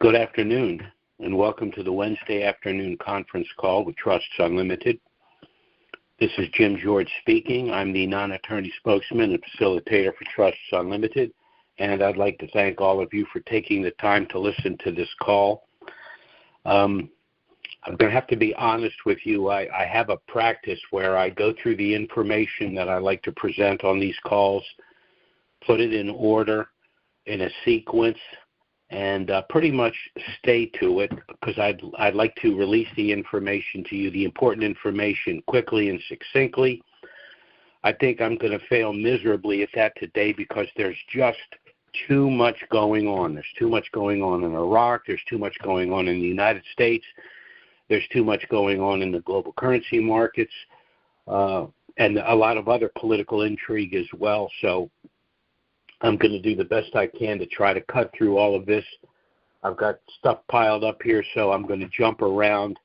Good afternoon, and welcome to the Wednesday afternoon conference call with Trusts Unlimited. This is Jim George speaking. I'm the non-attorney spokesman and facilitator for Trusts Unlimited, and I'd like to thank all of you for taking the time to listen to this call. I'm going to have to be honest with you. I have a practice where I go through the information that I like to present on these calls, put it in order, in a sequence, and pretty much stay to it because I'd like to release the information to you, the important information, quickly and succinctly. I think I'm going to fail miserably at that today because there's just too much going on. There's too much going on in Iraq. There's too much going on in the United States. There's too much going on in the global currency markets and a lot of other political intrigue as well. So I'm going to do the best I can to try to cut through all of this. I've got stuff piled up here, so I'm going to jump around,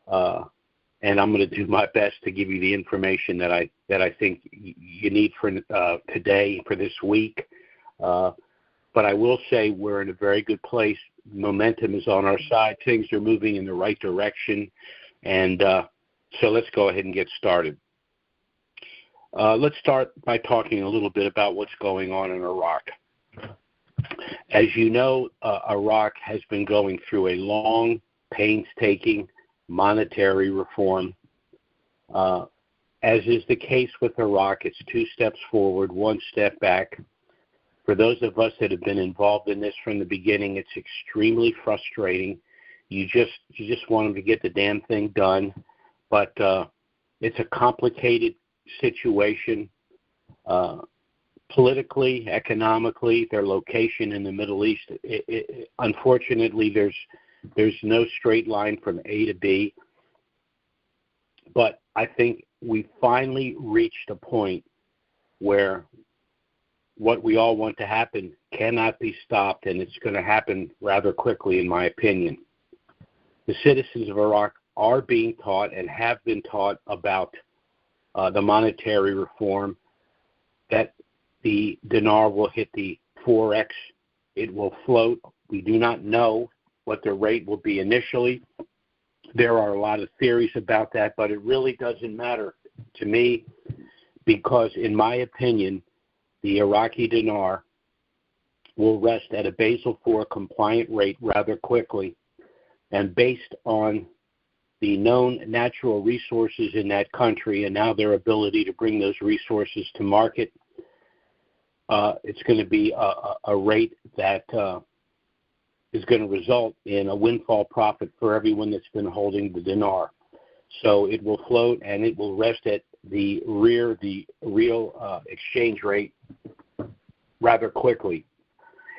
and I'm going to do my best to give you the information that I think you need for today, for this week. But I will say we're in a very good place. Momentum is on our side. Things are moving in the right direction, and so let's go ahead and get started. Let's start by talking a little bit about what's going on in Iraq. As you know, Iraq has been going through a long, painstaking monetary reform. As is the case with Iraq, it's 2 steps forward, 1 step back. For those of us that have been involved in this from the beginning, it's extremely frustrating. You just want them to get the damn thing done, but it's a complicated situation politically, economically, their location in the Middle East. Unfortunately, there's no straight line from A to B, but I think we finally reached a point where what we all want to happen cannot be stopped, and it's going to happen rather quickly, in my opinion. The citizens of Iraq are being taught and have been taught about the monetary reform, that the dinar will hit the 4x. It will float. We do not know what the rate will be initially. There are a lot of theories about that, but it really doesn't matter to me because, in my opinion, the Iraqi dinar will rest at a Basel IV compliant rate rather quickly, and based on the known natural resources in that country and now their ability to bring those resources to market, it's going to be a rate that is going to result in a windfall profit for everyone that's been holding the dinar. So it will float and it will rest at the real exchange rate rather quickly.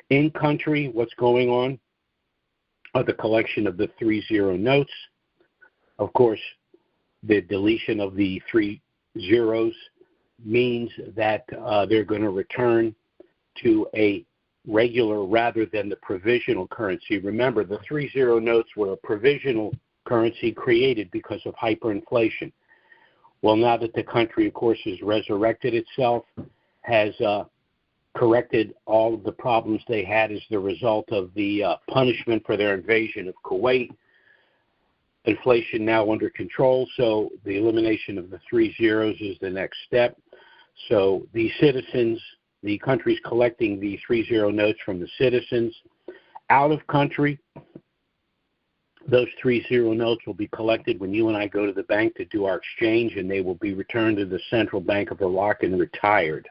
In country, what's going on are the collection of the 3-0 notes. Of course, the deletion of the 3 zeros means that they're going to return to a regular rather than the provisional currency. Remember, the 3-0 notes were a provisional currency created because of hyperinflation. Well, now that the country, of course, has resurrected itself, has corrected all of the problems they had as the result of the punishment for their invasion of Kuwait, inflation now under control, so the elimination of the 3 zeros is the next step. So the citizens, the country's collecting the 3-0 notes from the citizens. Out of country, those 3-0 notes will be collected when you and I go to the bank to do our exchange, and they will be returned to the Central Bank of Iraq and retired.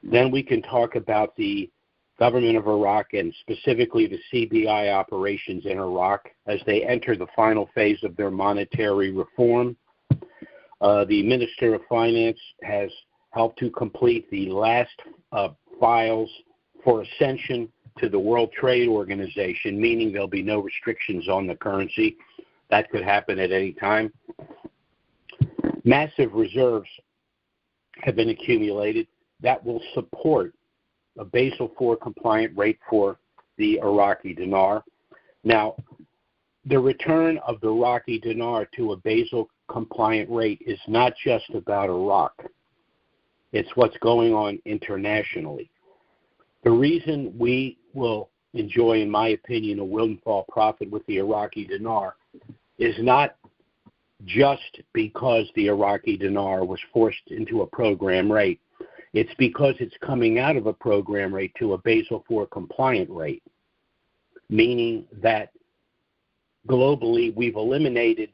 Then we can talk about the government of Iraq and specifically the CBI operations in Iraq as they enter the final phase of their monetary reform. The Minister of Finance has helped to complete the last files for ascension to the World Trade Organization, meaning there'll be no restrictions on the currency. That could happen at any time. Massive reserves have been accumulated that will support a Basel IV compliant rate for the Iraqi dinar. Now, the return of the Iraqi dinar to a Basel compliant rate is not just about Iraq. It's what's going on internationally. The reason we will enjoy, in my opinion, a windfall profit with the Iraqi dinar is not just because the Iraqi dinar was forced into a program rate. It's because it's coming out of a program rate to a Basel IV compliant rate, meaning that globally we've eliminated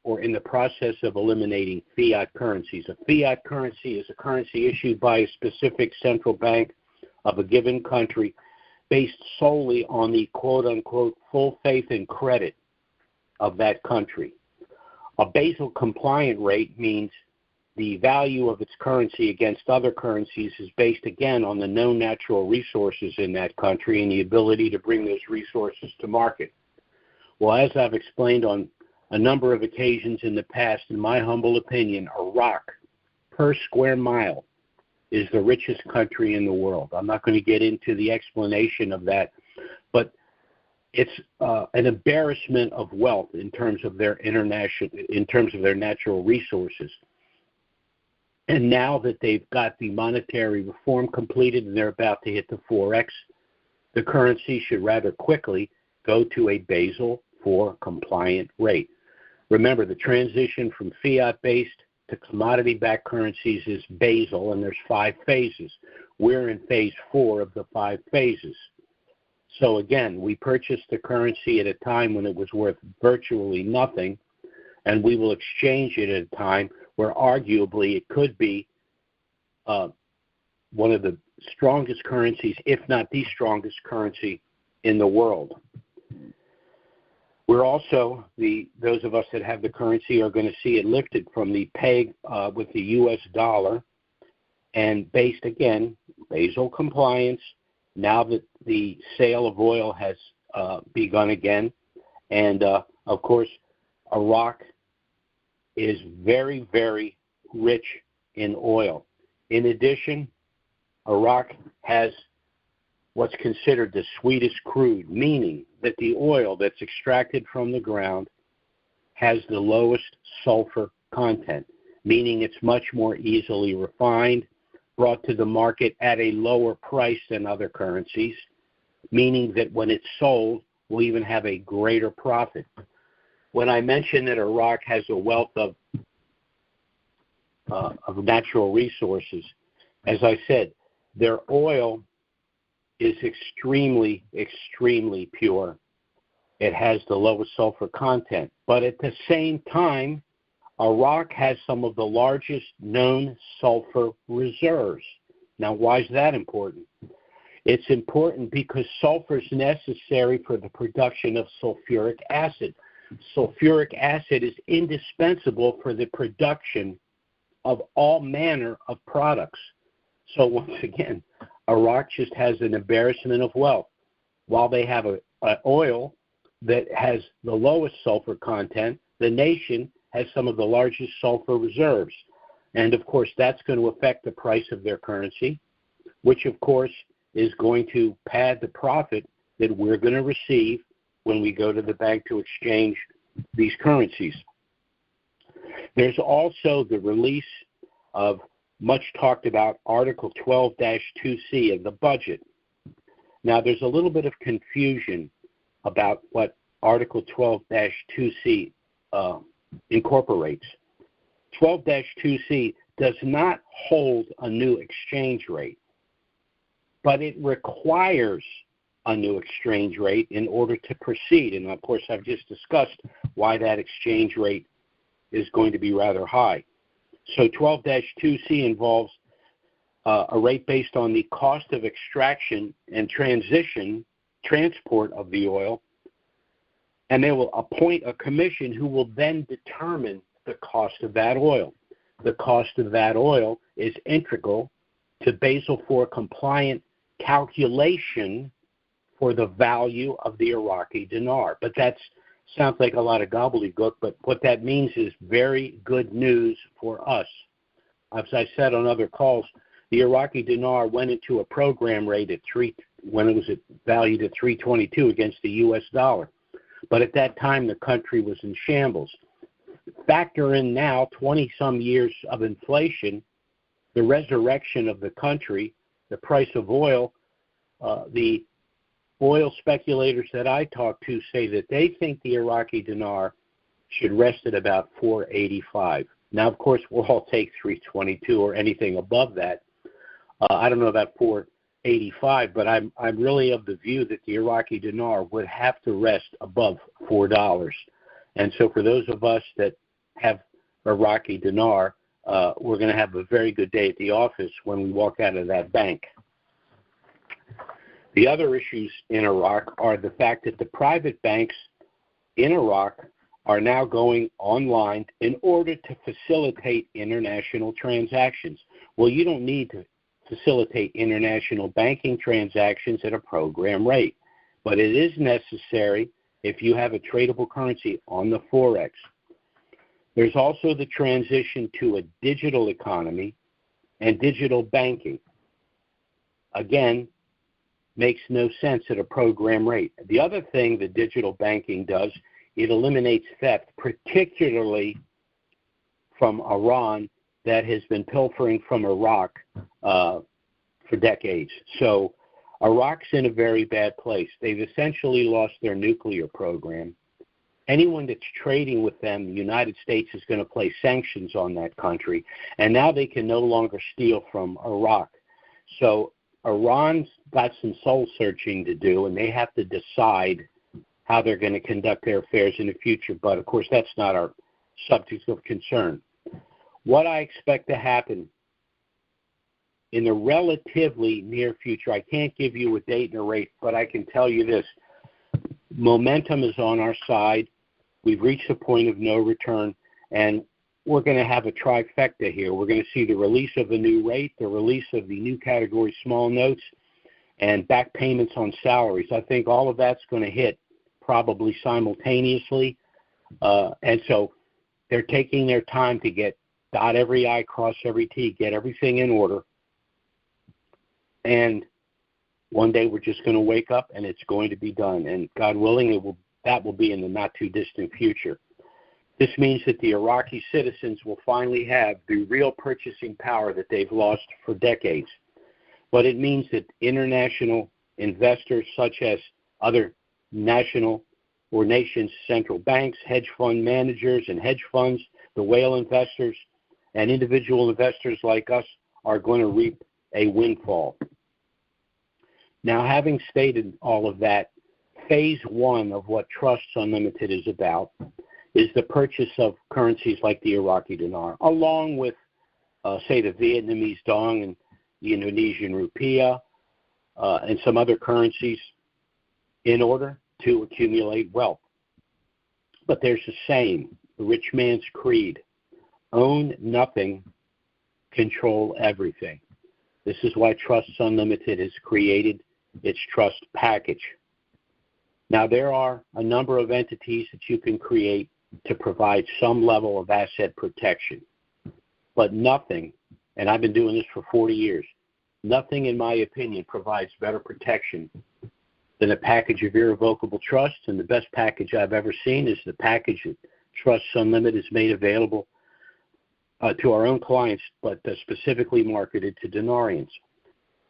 or in the process of eliminating fiat currencies. A fiat currency is a currency issued by a specific central bank of a given country based solely on the quote-unquote full faith and credit of that country. A Basel compliant rate means the value of its currency against other currencies is based, again, on the known natural resources in that country and the ability to bring those resources to market. Well, as I've explained on a number of occasions in the past, in my humble opinion, Iraq, per square mile, is the richest country in the world. I'm not going to get into the explanation of that, but it's an embarrassment of wealth in terms of their natural resources. And now that they've got the monetary reform completed and they're about to hit the 4X, the currency should rather quickly go to a Basel IV compliant rate. Remember, the transition from fiat-based to commodity-backed currencies is Basel, and there's 5 phases. We're in phase 4 of the 5 phases. So again, we purchased the currency at a time when it was worth virtually nothing, and we will exchange it at a time where arguably it could be one of the strongest currencies, if not the strongest currency in the world. We're also, those of us that have the currency are going to see it lifted from the peg with the U.S. dollar and based, again, Basel compliance, now that the sale of oil has begun again. And, of course, Iraq is very, very rich in oil. In addition, Iraq has what's considered the sweetest crude, meaning that the oil that's extracted from the ground has the lowest sulfur content, meaning it's much more easily refined, brought to the market at a lower price than other currencies, meaning that when it's sold, we'll even have a greater profit. When I mention that Iraq has a wealth of natural resources, as I said, their oil is extremely, extremely pure. It has the lowest sulfur content. But at the same time, Iraq has some of the largest known sulfur reserves. Now, why is that important? It's important because sulfur is necessary for the production of sulfuric acid. Sulfuric acid is indispensable for the production of all manner of products. So once again, Iraq just has an embarrassment of wealth. While they have an oil that has the lowest sulfur content, the nation has some of the largest sulfur reserves. And, of course, that's going to affect the price of their currency, which, of course, is going to pad the profit that we're going to receive when we go to the bank to exchange these currencies. There's also the release of much talked about Article 12-2C of the budget. Now, there's a little bit of confusion about what Article 12-2C incorporates. 12-2C does not hold a new exchange rate, but it requires a new exchange rate in order to proceed. And, of course, I've just discussed why that exchange rate is going to be rather high. So 12-2C involves a rate based on the cost of extraction and transport of the oil, and they will appoint a commission who will then determine the cost of that oil. The cost of that oil is integral to Basel IV compliant calculation for the value of the Iraqi dinar. But that sounds like a lot of gobbledygook, but what that means is very good news for us. As I said on other calls, the Iraqi dinar went into a program rate at when it was valued at 322 against the U.S. dollar. But at that time, the country was in shambles. Factor in now 20-some years of inflation, the resurrection of the country, the price of oil, the oil speculators that I talk to say that they think the Iraqi dinar should rest at about 485. Now, of course, we'll all take 322 or anything above that. I don't know about 485, but I'm really of the view that the Iraqi dinar would have to rest above $4. And so for those of us that have Iraqi dinar, we're going to have a very good day at the office when we walk out of that bank. The other issues in Iraq are the fact that the private banks in Iraq are now going online in order to facilitate international transactions. Well, you don't need to facilitate international banking transactions at a program rate, but it is necessary if you have a tradable currency on the Forex. There's also the transition to a digital economy and digital banking. Again, makes no sense at a program rate. The other thing that digital banking does, it eliminates theft, particularly from Iran, that has been pilfering from Iraq for decades. So Iraq's in a very bad place. They've essentially lost their nuclear program. Anyone that's trading with them, the United States is going to place sanctions on that country, and now they can no longer steal from Iraq. So Iran's got some soul searching to do, and they have to decide how they're going to conduct their affairs in the future. But, of course, that's not our subject of concern. What I expect to happen in the relatively near future, I can't give you a date and a rate, but I can tell you this. Momentum is on our side. We've reached a point of no return, and we're going to have a trifecta here. We're going to see the release of the new rate, the release of the new category small notes, and back payments on salaries. I think all of that's going to hit probably simultaneously. And so they're taking their time to dot every I, cross every T, get everything in order. And one day we're just going to wake up and it's going to be done. And God willing, that will be in the not-too-distant future. This means that the Iraqi citizens will finally have the real purchasing power that they've lost for decades. But it means that international investors such as other national or nations' central banks, hedge fund managers and hedge funds, the whale investors, and individual investors like us are going to reap a windfall. Now, having stated all of that, phase one of what Trusts Unlimited is about is the purchase of currencies like the Iraqi dinar, along with, say, the Vietnamese dong and the Indonesian rupiah and some other currencies in order to accumulate wealth. But there's a saying, the rich man's creed: own nothing, control everything. This is why Trusts Unlimited has created its trust package. Now, there are a number of entities that you can create to provide some level of asset protection, but nothing, and I've been doing this for 40 years, nothing, in my opinion, provides better protection than a package of irrevocable trusts, and the best package I've ever seen is the package that Trusts Unlimited has made available to our own clients, but specifically marketed to dinarians.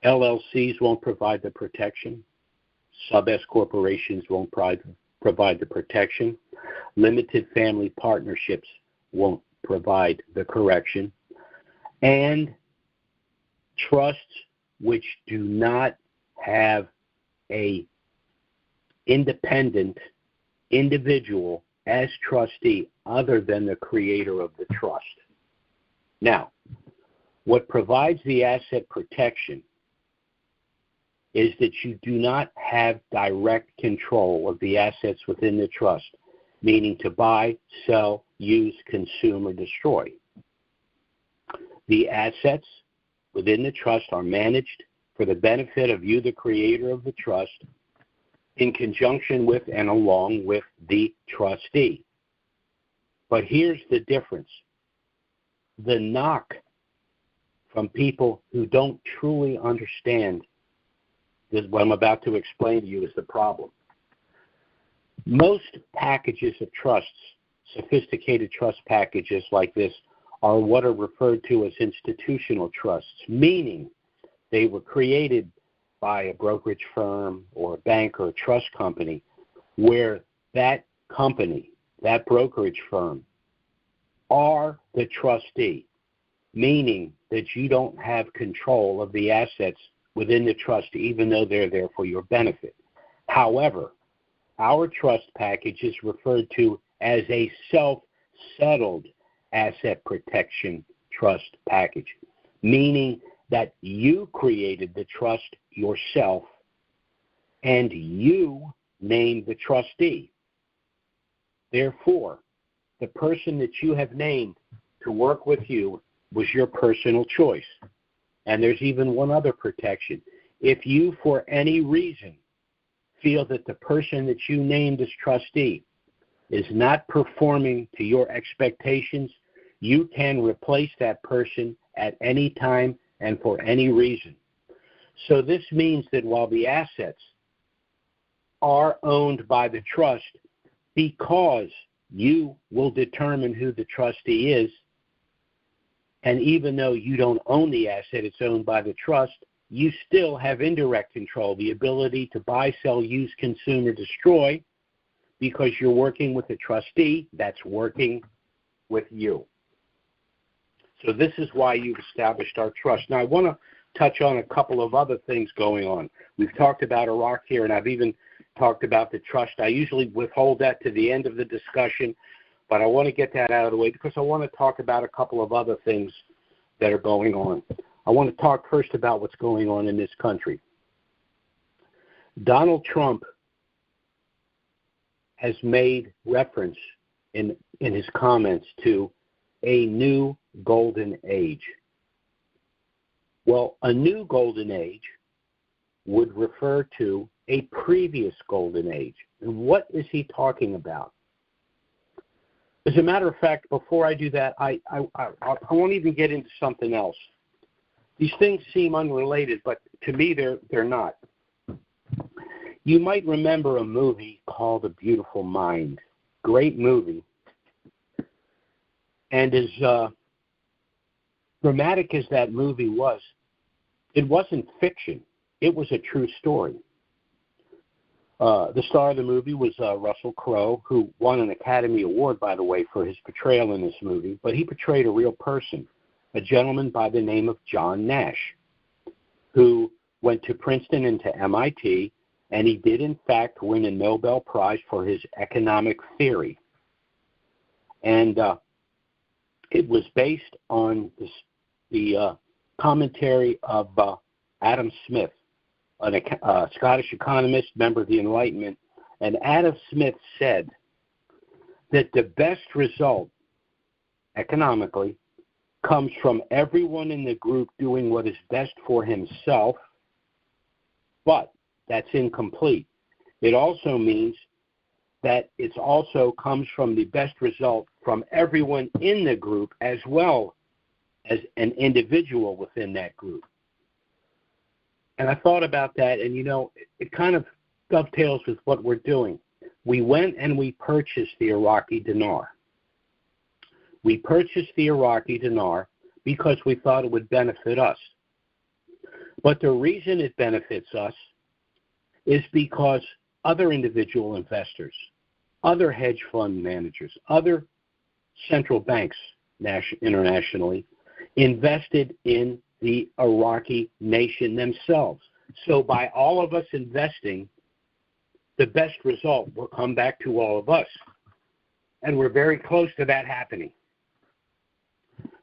LLCs won't provide the protection. Sub-S corporations won't provide the protection. Limited family partnerships won't provide the correction. And trusts which do not have a independent individual as trustee other than the creator of the trust. Now, what provides the asset protection is that you do not have direct control of the assets within the trust, meaning to buy, sell, use, consume, or destroy. The assets within the trust are managed for the benefit of you, the creator of the trust, in conjunction with and along with the trustee. But here's the difference. The knock from people who don't truly understand what I'm about to explain to you is the problem. Most packages of trusts, sophisticated trust packages like this, are what are referred to as institutional trusts, meaning they were created by a brokerage firm or a bank or a trust company where that company, that brokerage firm, are the trustee, meaning that you don't have control of the assets within the trust, even though they're there for your benefit. However, our trust package is referred to as a self-settled asset protection trust package, meaning that you created the trust yourself and you named the trustee. Therefore, the person that you have named to work with you was your personal choice. And there's even one other protection. If you, for any reason, feel that the person that you named as trustee is not performing to your expectations, you can replace that person at any time and for any reason. So this means that while the assets are owned by the trust, because you will determine who the trustee is, and even though you don't own the asset, it's owned by the trust, you still have indirect control, the ability to buy, sell, use, consume, or destroy, because you're working with a trustee that's working with you. So this is why you've established our trust. Now, I want to touch on a couple of other things going on. We've talked about Iraq here, and I've even talked about the trust. I usually withhold that to the end of the discussion, but I want to get that out of the way because I want to talk about a couple of other things that are going on. I want to talk first about what's going on in this country. Donald Trump has made reference in his comments to a new golden age. Well, a new golden age would refer to a previous golden age. And what is he talking about? As a matter of fact, before I do that, I won't even get into something else. These things seem unrelated, but to me they're not. You might remember a movie called A Beautiful Mind. Great movie. And as dramatic as that movie was, it wasn't fiction. It was a true story. The star of the movie was Russell Crowe, who won an Academy Award, by the way, for his portrayal in this movie. But he portrayed a real person, a gentleman by the name of John Nash, who went to Princeton and to MIT, and he did, in fact, win a Nobel Prize for his economic theory. And it was based on the commentary of Adam Smith, a Scottish economist, member of the Enlightenment. And Adam Smith said that the best result economically comes from everyone in the group doing what is best for himself, but that's incomplete. It also means that it also comes from the best result from everyone in the group as well as an individual within that group. And I thought about that, and, it kind of dovetails with what we're doing. We went and we purchased the Iraqi dinar. We purchased the Iraqi dinar because we thought it would benefit us. But the reason it benefits us is because other individual investors, other hedge fund managers, other central banks internationally invested in the Iraqi nation themselves. So by all of us investing, the best result will come back to all of us. And we're very close to that happening.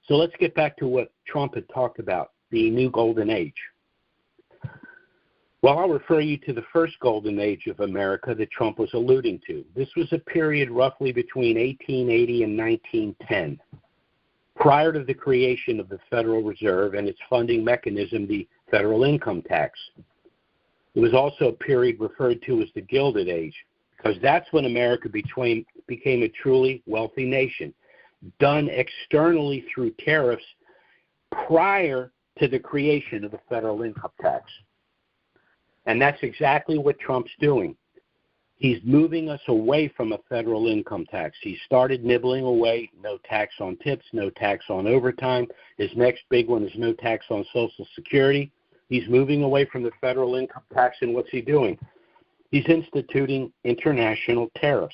So let's get back to what Trump had talked about, the new golden age. Well, I'll refer you to the first golden age of America that Trump was alluding to. This was a period roughly between 1880 and 1910, prior to the creation of the Federal Reserve and its funding mechanism, the federal income tax. It was also a period referred to as the Gilded Age, because that's when America became a truly wealthy nation, done externally through tariffs prior to the creation of the federal income tax. And that's exactly what Trump's doing. He's moving us away from a federal income tax. He started nibbling away, no tax on tips, no tax on overtime. His next big one is no tax on Social Security. He's moving away from the federal income tax, and what's he doing? He's instituting international tariffs.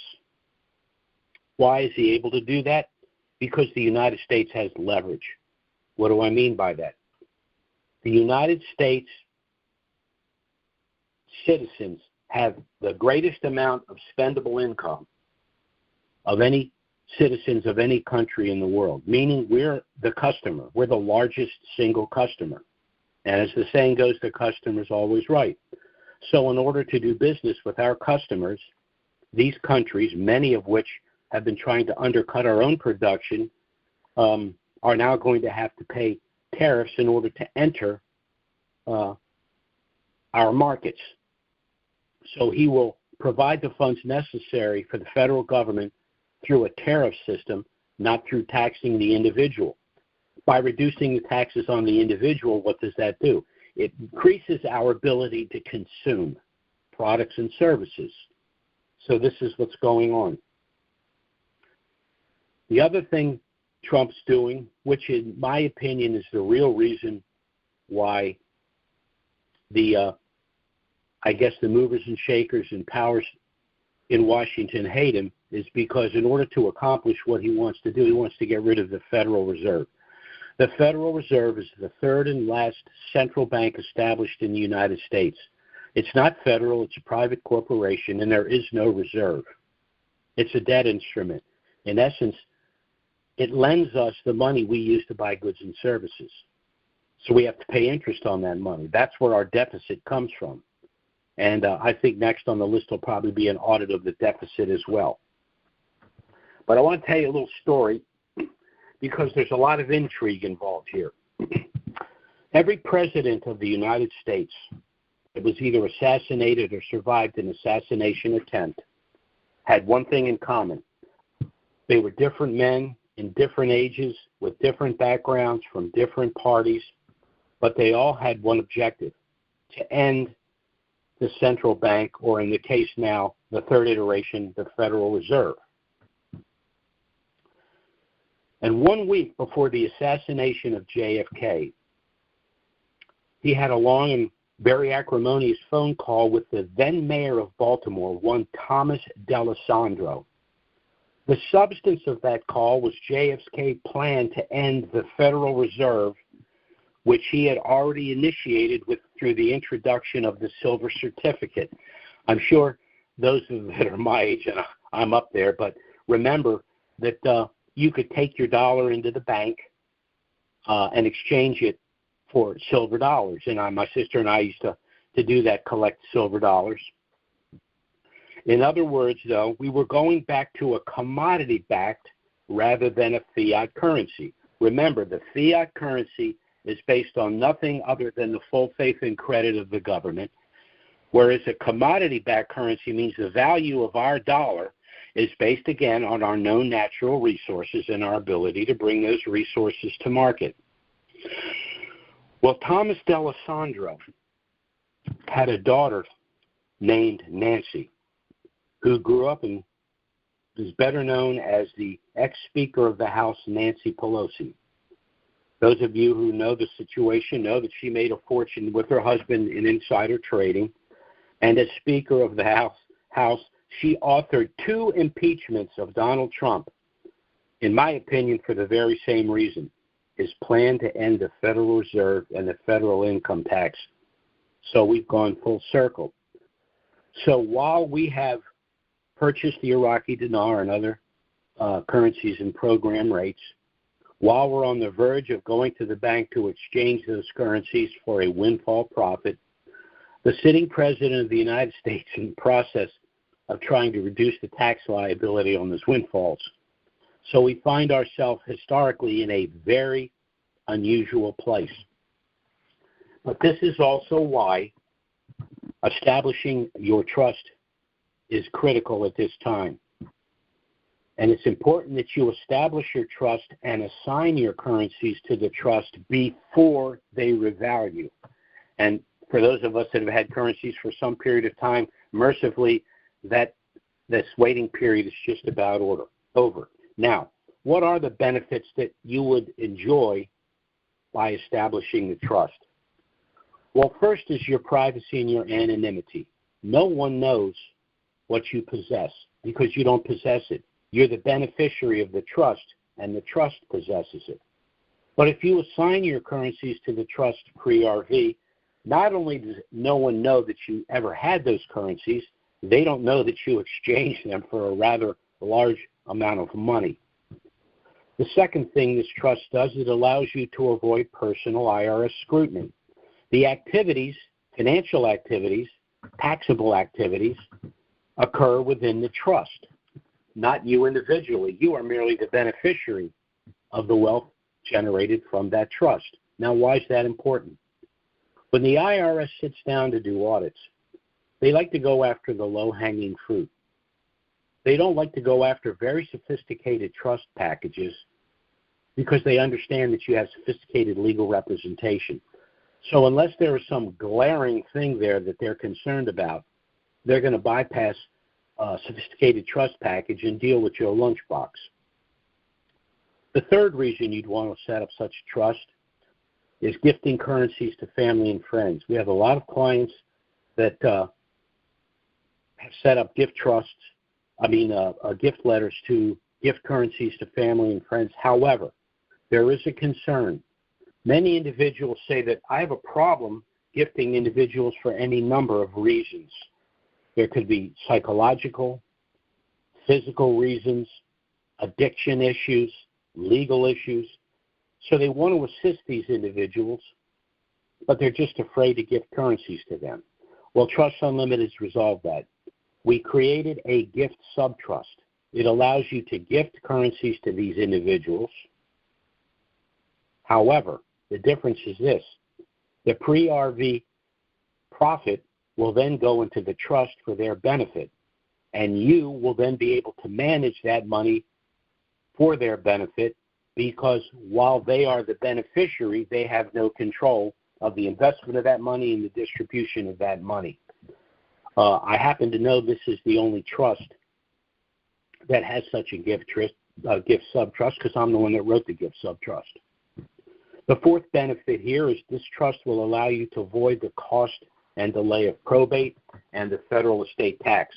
Why is he able to do that? Because the United States has leverage. What do I mean by that? The United States citizens have the greatest amount of spendable income of any citizens of any country in the world, meaning we're the customer. We're the largest single customer. And as the saying goes, the customer's always right. So in order to do business with our customers, these countries, many of which have been trying to undercut our own production, are now going to have to pay tariffs in order to enter our markets. So he will provide the funds necessary for the federal government through a tariff system, not through taxing the individual. By reducing the taxes on the individual, what does that do? It increases our ability to consume products and services. So this is what's going on. The other thing Trump's doing, which in my opinion is the real reason why the movers and shakers and powers in Washington hate him, is because in order to accomplish what he wants to do, he wants to get rid of the Federal Reserve. The Federal Reserve is the third and last central bank established in the United States. It's not federal, it's a private corporation, and there is no reserve. It's a debt instrument. In essence, it lends us the money we use to buy goods and services. So we have to pay interest on that money. That's where our deficit comes from. And I think next on the list will probably be an audit of the deficit as well. But I want to tell you a little story because there's a lot of intrigue involved here. Every president of the United States that was either assassinated or survived an assassination attempt had one thing in common. They were different men in different ages with different backgrounds from different parties, but they all had one objective: to end the central bank, or in the case now, the third iteration, the Federal Reserve. And 1 week before the assassination of JFK, he had a long and very acrimonious phone call with the then mayor of Baltimore, one Thomas D'Alessandro. The substance of that call was JFK's plan to end the Federal Reserve, which he had already initiated through the introduction of the silver certificate. I'm sure those that are my age, and I'm up there, but remember that you could take your dollar into the bank and exchange it for silver dollars. And my sister and I used to do that, collect silver dollars. In other words, though, we were going back to a commodity-backed rather than a fiat currency. Remember, the fiat currency is based on nothing other than the full faith and credit of the government, whereas a commodity-backed currency means the value of our dollar is based, again, on our known natural resources and our ability to bring those resources to market. Well, Thomas D'Alessandro had a daughter named Nancy, who grew up and is better known as the ex-Speaker of the House, Nancy Pelosi. Those of you who know the situation know that she made a fortune with her husband in insider trading. And as Speaker of the House, she authored 2 impeachments of Donald Trump, in my opinion, for the very same reason: his plan to end the Federal Reserve and the federal income tax. So we've gone full circle. So while we have purchased the Iraqi dinar and other currencies and program rates, while we're on the verge of going to the bank to exchange those currencies for a windfall profit, the sitting president of the United States in the process of trying to reduce the tax liability on those windfalls. So we find ourselves historically in a very unusual place. But this is also why establishing your trust is critical at this time. And it's important that you establish your trust and assign your currencies to the trust before they revalue. And for those of us that have had currencies for some period of time, mercifully, this waiting period is just about over. Now, what are the benefits that you would enjoy by establishing the trust? Well, first is your privacy and your anonymity. No one knows what you possess because you don't possess it. You're the beneficiary of the trust, and the trust possesses it. But if you assign your currencies to the trust pre-RV, not only does no one know that you ever had those currencies, they don't know that you exchanged them for a rather large amount of money. The second thing this trust does, it allows you to avoid personal IRS scrutiny. The activities, financial activities, taxable activities, occur within the trust, not you individually. You are merely the beneficiary of the wealth generated from that trust. Now, why is that important? When the IRS sits down to do audits, they like to go after the low-hanging fruit. They don't like to go after very sophisticated trust packages because they understand that you have sophisticated legal representation. So unless there is some glaring thing there that they're concerned about, they're going to bypass a sophisticated trust package and deal with your lunchbox. The third reason you'd want to set up such a trust is gifting currencies to family and friends. We have a lot of clients that have set up gift trusts, gift letters to gift currencies to family and friends. However, there is a concern. Many individuals say that I have a problem gifting individuals for any number of reasons. There could be psychological, physical reasons, addiction issues, legal issues. So they want to assist these individuals, but they're just afraid to gift currencies to them. Well, Trusts Unlimited has resolved that. We created a gift subtrust. It allows you to gift currencies to these individuals. However, the difference is this. The pre-RV profit will then go into the trust for their benefit, and you will then be able to manage that money for their benefit because while they are the beneficiary, they have no control of the investment of that money and the distribution of that money. I happen to know this is the only trust that has such a gift subtrust because I'm the one that wrote the gift subtrust. The fourth benefit here is this trust will allow you to avoid the cost and delay of probate and the federal estate tax.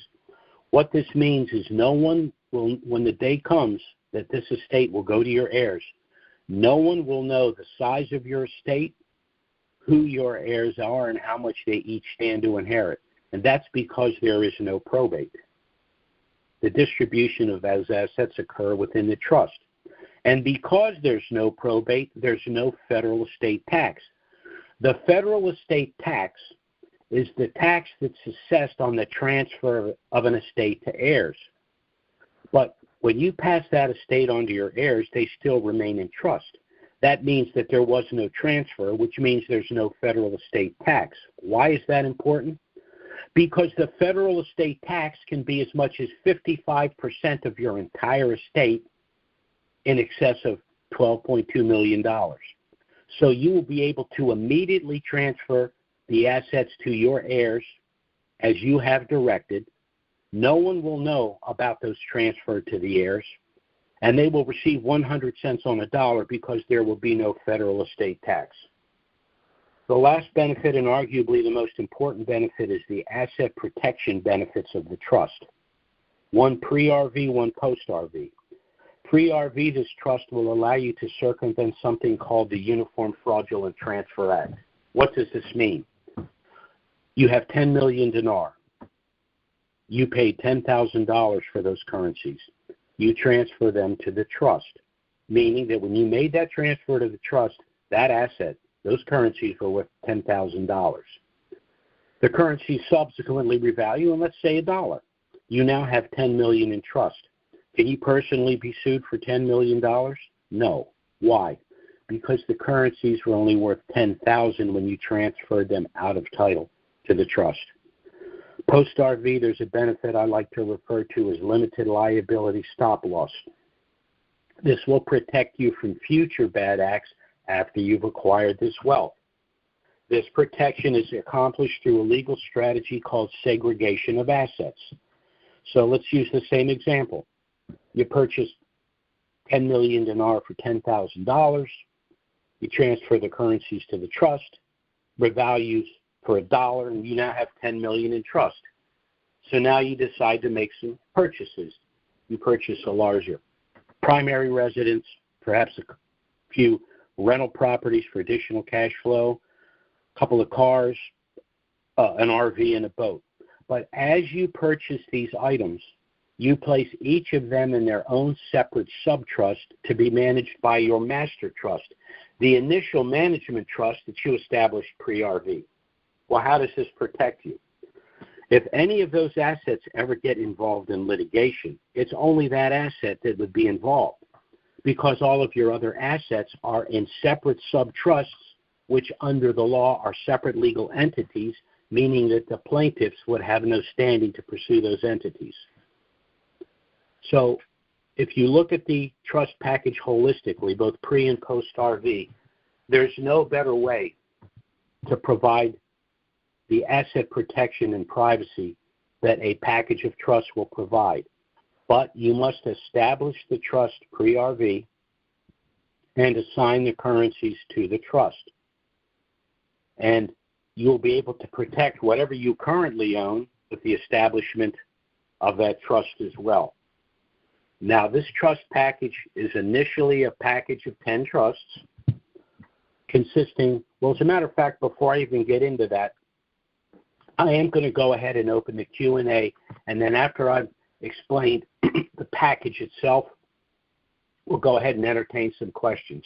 What this means is no one will, when the day comes that this estate will go to your heirs, no one will know the size of your estate, who your heirs are, and how much they each stand to inherit. And that's because there is no probate. The distribution of those assets occur within the trust. And because there's no probate, there's no federal estate tax. The federal estate tax is the tax that's assessed on the transfer of an estate to heirs. But when you pass that estate on to your heirs, they still remain in trust. That means that there was no transfer, which means there's no federal estate tax. Why is that important? Because the federal estate tax can be as much as 55% of your entire estate in excess of $12.2 million. So you will be able to immediately transfer the assets to your heirs as you have directed. No one will know about those transferred to the heirs, and they will receive 100 cents on a dollar because there will be no federal estate tax. The last benefit, and arguably the most important benefit, is the asset protection benefits of the trust. One pre-RV, one post-RV. Pre-RV, this trust will allow you to circumvent something called the Uniform Fraudulent Transfer Act. What does this mean? You have 10 million dinar. You paid $10,000 for those currencies. You transfer them to the trust, meaning that when you made that transfer to the trust, that asset, those currencies were worth $10,000. The currencies subsequently revalue, and let's say $1. You now have $10 million in trust. Can you personally be sued for $10 million? No. Why? Because the currencies were only worth $10,000 when you transferred them out of title to the trust. Post-RV, there's a benefit I like to refer to as limited liability stop loss. This will protect you from future bad acts after you've acquired this wealth. This protection is accomplished through a legal strategy called segregation of assets. So let's use the same example. You purchased 10 million dinar for $10,000. You transfer the currencies to the trust. revalues for $1, and you now have $10 million in trust. So now you decide to make some purchases. You purchase a larger primary residence, perhaps a few rental properties for additional cash flow, a couple of cars, an RV, and a boat. But as you purchase these items, you place each of them in their own separate subtrust to be managed by your master trust, the initial management trust that you established pre-RV. Well, how does this protect you? If any of those assets ever get involved in litigation, it's only that asset that would be involved, because all of your other assets are in separate subtrusts, which under the law are separate legal entities, meaning that the plaintiffs would have no standing to pursue those entities. So if you look at the trust package holistically, both pre and post RV, there's no better way to provide the asset protection and privacy that a package of trust will provide. But you must establish the trust pre-RV and assign the currencies to the trust. And you'll be able to protect whatever you currently own with the establishment of that trust as well. Now, this trust package is initially a package of 10 trusts consisting, well, as a matter of fact, before I even get into that, I am going to go ahead and open the Q&A, and then after I've explained the package itself, we'll go ahead and entertain some questions.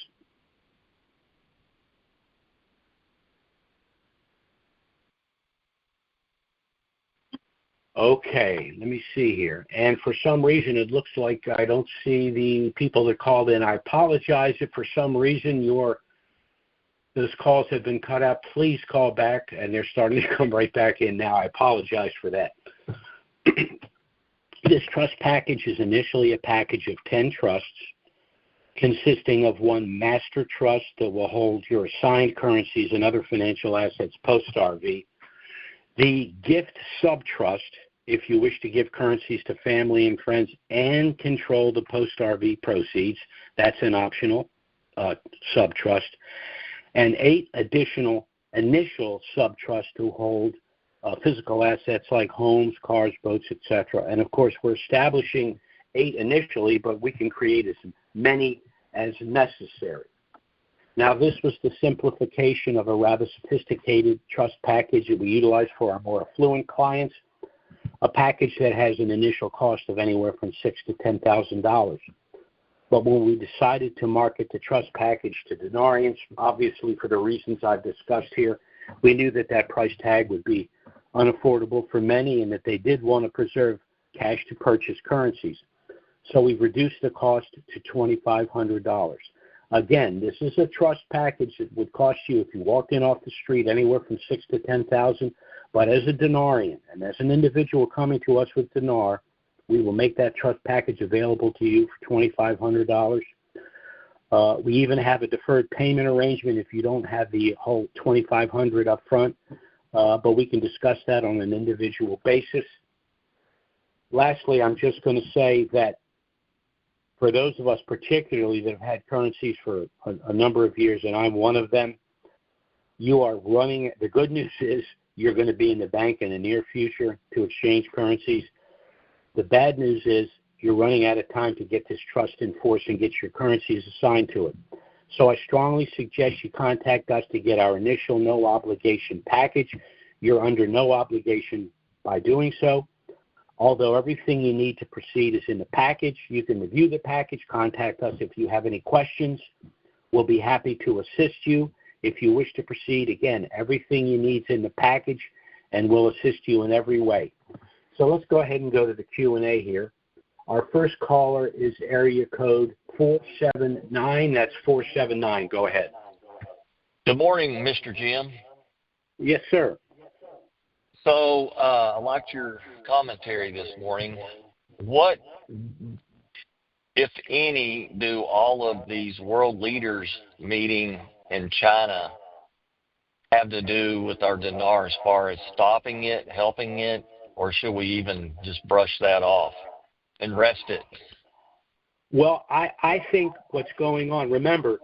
Okay, let me see here. And for some reason, it looks like I don't see the people that called in. I apologize if for some reason those calls have been cut out. Please call back, and they're starting to come right back in now. I apologize for that. This trust package is initially a package of 10 trusts consisting of one master trust that will hold your assigned currencies and other financial assets post-RV, the gift subtrust, if you wish to give currencies to family and friends and control the post-RV proceeds, that's an optional subtrust, and 8 additional initial subtrusts to hold physical assets like homes, cars, boats, etc. And, of course, we're establishing 8 initially, but we can create as many as necessary. Now, this was the simplification of a rather sophisticated trust package that we utilize for our more affluent clients, a package that has an initial cost of anywhere from $6,000 to $10,000. But when we decided to market the trust package to denarians, obviously for the reasons I've discussed here, we knew that that price tag would be unaffordable for many and that they did want to preserve cash to purchase currencies. So we reduced the cost to $2,500. Again, this is a trust package that would cost you, if you walked in off the street, anywhere from $6,000 to $10,000. But as a denarian and as an individual coming to us with dinar, we will make that trust package available to you for $2,500. We even have a deferred payment arrangement if you don't have the whole $2,500 up front, but we can discuss that on an individual basis. Lastly, I'm just going to say that for those of us particularly that have had currencies for a number of years, and I'm one of them, you are running. The good news is you're going to be in the bank in the near future to exchange currencies. The bad news is you're running out of time to get this trust in force and get your currencies assigned to it. So I strongly suggest you contact us to get our initial no-obligation package. You're under no obligation by doing so. Although everything you need to proceed is in the package, you can review the package, contact us if you have any questions. We'll be happy to assist you. If you wish to proceed, again, everything you need is in the package, and we'll assist you in every way. So let's go ahead and go to the Q&A here. Our first caller is area code 479. That's 479. Go ahead. Good morning, Mr. Jim. Yes, sir. So I liked your commentary this morning. What, if any, do all of these world leaders meeting in China have to do with our dinar as far as stopping it, helping it, or should we even just brush that off and rest it? Well, I think what's going on, remember,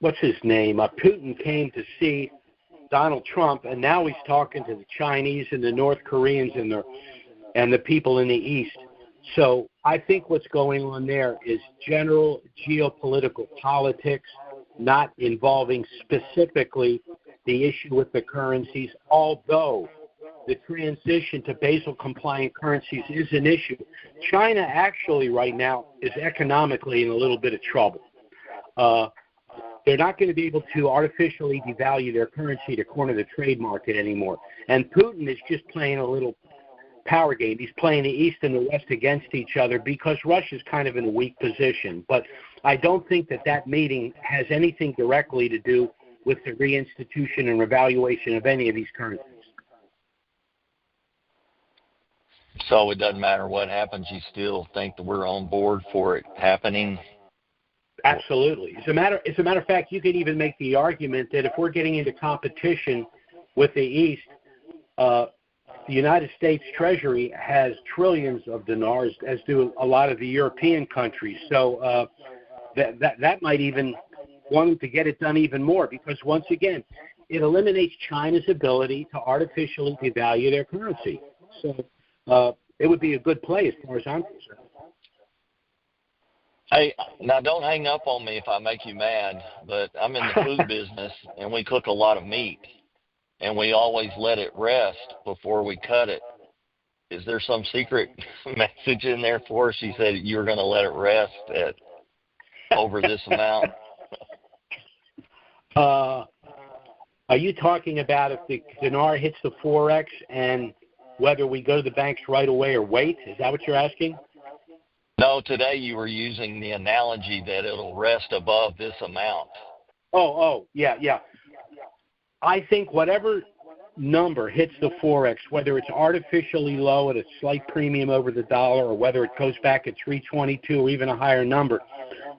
what's his name? Putin came to see Donald Trump, and now he's talking to the Chinese and the North Koreans and the people in the East. So I think what's going on there is general geopolitical politics, not involving specifically the issue with the currencies, although the transition to Basel-compliant currencies is an issue. China actually right now is economically in a little bit of trouble. They're not going to be able to artificially devalue their currency to corner the trade market anymore. And Putin is just playing a little power game. He's playing the East and the West against each other because Russia's kind of in a weak position. But I don't think that meeting has anything directly to do with the reinstitution and revaluation of any of these currencies. So it doesn't matter what happens, you still think that we're on board for it happening? Absolutely. As a matter of fact, you could even make the argument that if we're getting into competition with the East, the United States Treasury has trillions of dinars, as do a lot of the European countries. So that might even want them to get it done even more, because once again, it eliminates China's ability to artificially devalue their currency. So it would be a good play as far as I'm concerned. Hey, now don't hang up on me if I make you mad, but I'm in the food business, and we cook a lot of meat, and we always let it rest before we cut it. Is there some secret message in there for us? You said you were going to let it rest at over this amount. Are you talking about if the dinar hits the Forex and whether we go to the banks right away or wait? Is that what you're asking? No, today you were using the analogy that it'll rest above this amount. Yeah. I think whatever number hits the Forex, whether it's artificially low at a slight premium over the dollar or whether it goes back at 322 or even a higher number,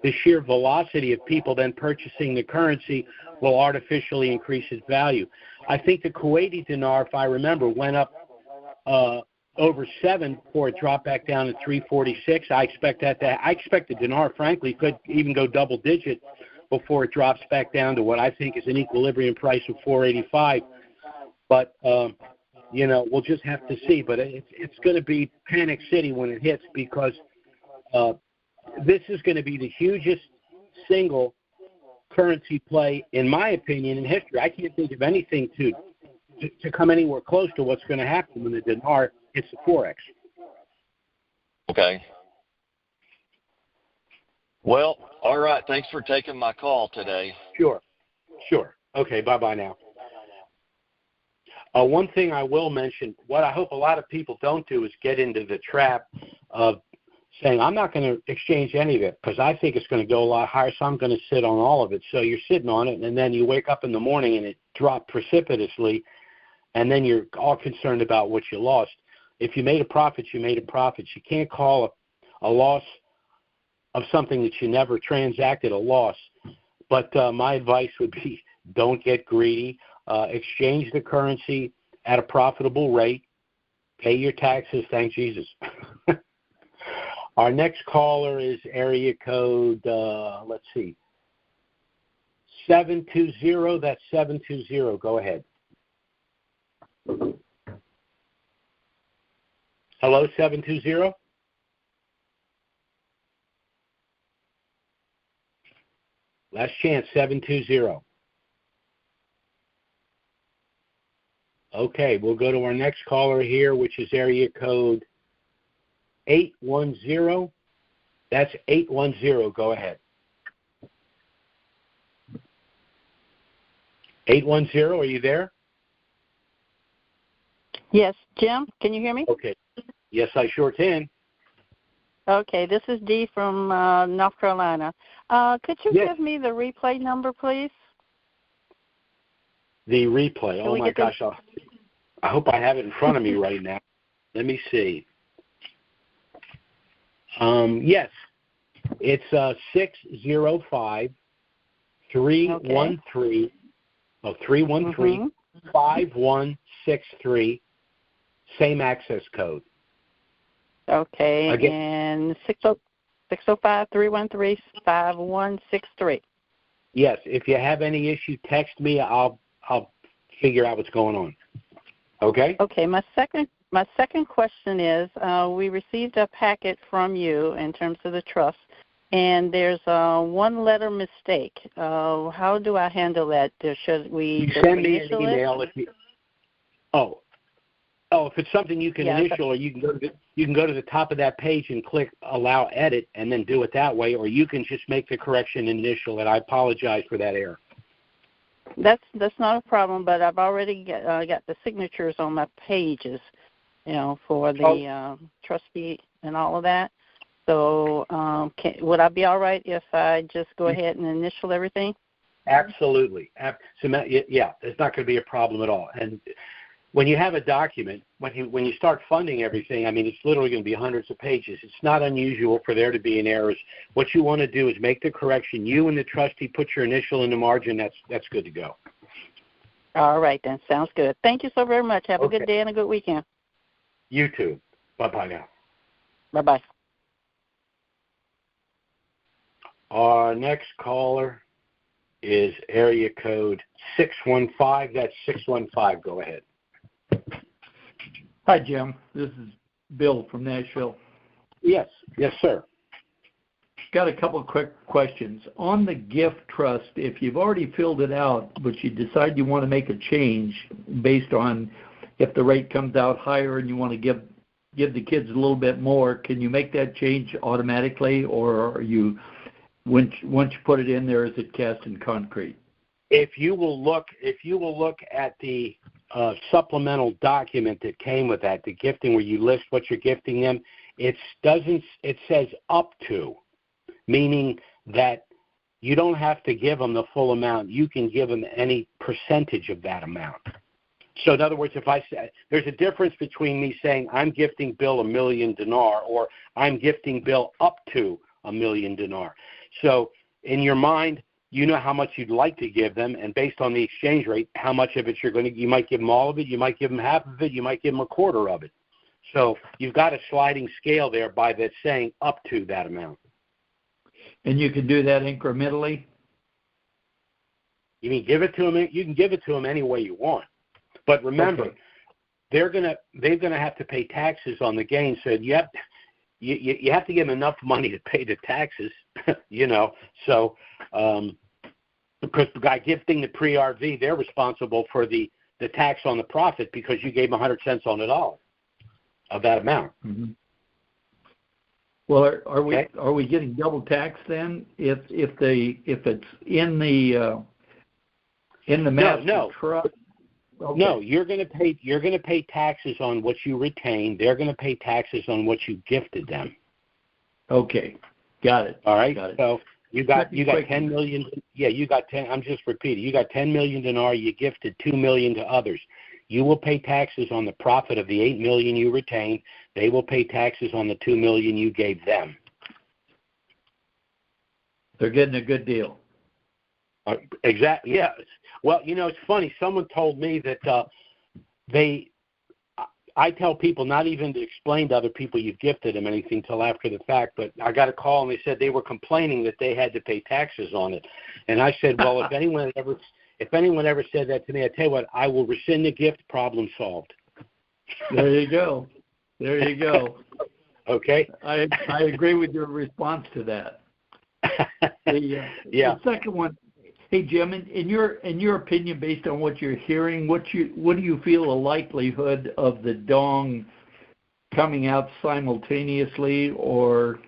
the sheer velocity of people then purchasing the currency will artificially increase its value. I think the Kuwaiti dinar, if I remember, went up over 7 before it dropped back down to 346. I expect the dinar, frankly, could even go double digit before it drops back down to what I think is an equilibrium price of 485. But we'll just have to see. But it's going to be panic city when it hits, because this is going to be the hugest single currency play, in my opinion, in history. I can't think of anything to come anywhere close to what's going to happen when the dinar hits the Forex. Okay. Well, all right. Thanks for taking my call today. Sure. Okay, bye-bye now. One thing I will mention, what I hope a lot of people don't do is get into the trap of saying, I'm not going to exchange any of it because I think it's going to go a lot higher, so I'm going to sit on all of it. So you're sitting on it, and then you wake up in the morning and it dropped precipitously, and then you're all concerned about what you lost. If you made a profit, you made a profit. You can't call a loss of something that you never transacted a loss. But my advice would be, don't get greedy. Exchange the currency at a profitable rate. Pay your taxes. Thank Jesus. Our next caller is area code, 720. That's 720. Go ahead. Hello, 720? Last chance, 720. Okay, we'll go to our next caller here, which is area code 810. That's 810. Go ahead. 810, are you there? Yes, Jim, can you hear me? Okay. Yes, I sure can. Okay, this is Dee from North Carolina. Could you give me the replay number, please? The replay. Oh, my gosh. I hope I have it in front of me right now. Let me see. Yes. It's 605 313 5163. Same access code. Okay, and 605-313-5163. Yes, if you have any issue, text me. I'll figure out what's going on. Okay? Okay, my second question is, we received a packet from you in terms of the trust, and there's one letter mistake. How do I handle that? Should we send me an email if you? Oh, if it's something you can initial, or you can go to the top of that page and click Allow Edit, and then do it that way, or you can just make the correction and initial it. I apologize for that error. That's not a problem, but I've already got the signatures on my pages, for the trustee and all of that. So would I be all right if I just go ahead and initial everything? Absolutely. Yeah, it's not going to be a problem at all. And when you have a document, when you start funding everything, I mean, it's literally going to be hundreds of pages. It's not unusual for there to be an error. What you want to do is make the correction. You and the trustee put your initial in the margin. That's good to go. All right, then. Sounds good. Thank you so very much. Have a good day and a good weekend. You too. Bye-bye now. Bye-bye. Our next caller is area code 615. That's 615. Go ahead. Hi, Jim. This is Bill from Nashville. Yes, sir. Got a couple of quick questions. On the gift trust, if you've already filled it out, but you decide you want to make a change based on if the rate comes out higher and you want to give the kids a little bit more, can you make that change automatically, or are you once you put it in there, is it cast in concrete? If you will look at the supplemental document that came with that, the gifting, where you list what you're gifting them, it says up to, meaning that you don't have to give them the full amount. You can give them any percentage of that amount. So in other words, if I say, there's a difference between me saying I'm gifting Bill $1 million or I'm gifting Bill up to $1 million. So in your mind, you know how much you'd like to give them, and based on the exchange rate, how much of it you might give them all of it, you might give them half of it, you might give them a quarter of it. So you've got a sliding scale there by that saying up to that amount. And you can do that incrementally? You can give it to them. You can give it to them any way you want. But remember, they're gonna have to pay taxes on the gain. So you have to give them enough money to pay the taxes. So because by gifting the pre-RV, they're responsible for the tax on the profit because you gave them 100 cents on the dollar of that amount. Mm-hmm. Well, are we getting double tax then if it's in the master trust? Okay. No, you're going to pay taxes on what you retain. They're going to pay taxes on what you gifted them. Okay, got it. All right. Got it. So you got 10 million. Yeah, you got 10. I'm just repeating. You got 10 million dinar. You gifted 2 million to others. You will pay taxes on the profit of the 8 million you retained. They will pay taxes on the 2 million you gave them. They're getting a good deal. Exactly. Yeah. Well, it's funny. Someone told me that I tell people not even to explain to other people you've gifted them anything till after the fact. But I got a call and they said they were complaining that they had to pay taxes on it, and I said, well, if anyone ever said that to me, I tell you what, I will rescind the gift. Problem solved. There you go. Okay. I agree with your response to that. The second one. Hey, Jim, in your opinion, based on what you're hearing, what do you feel the likelihood of the dong coming out simultaneously or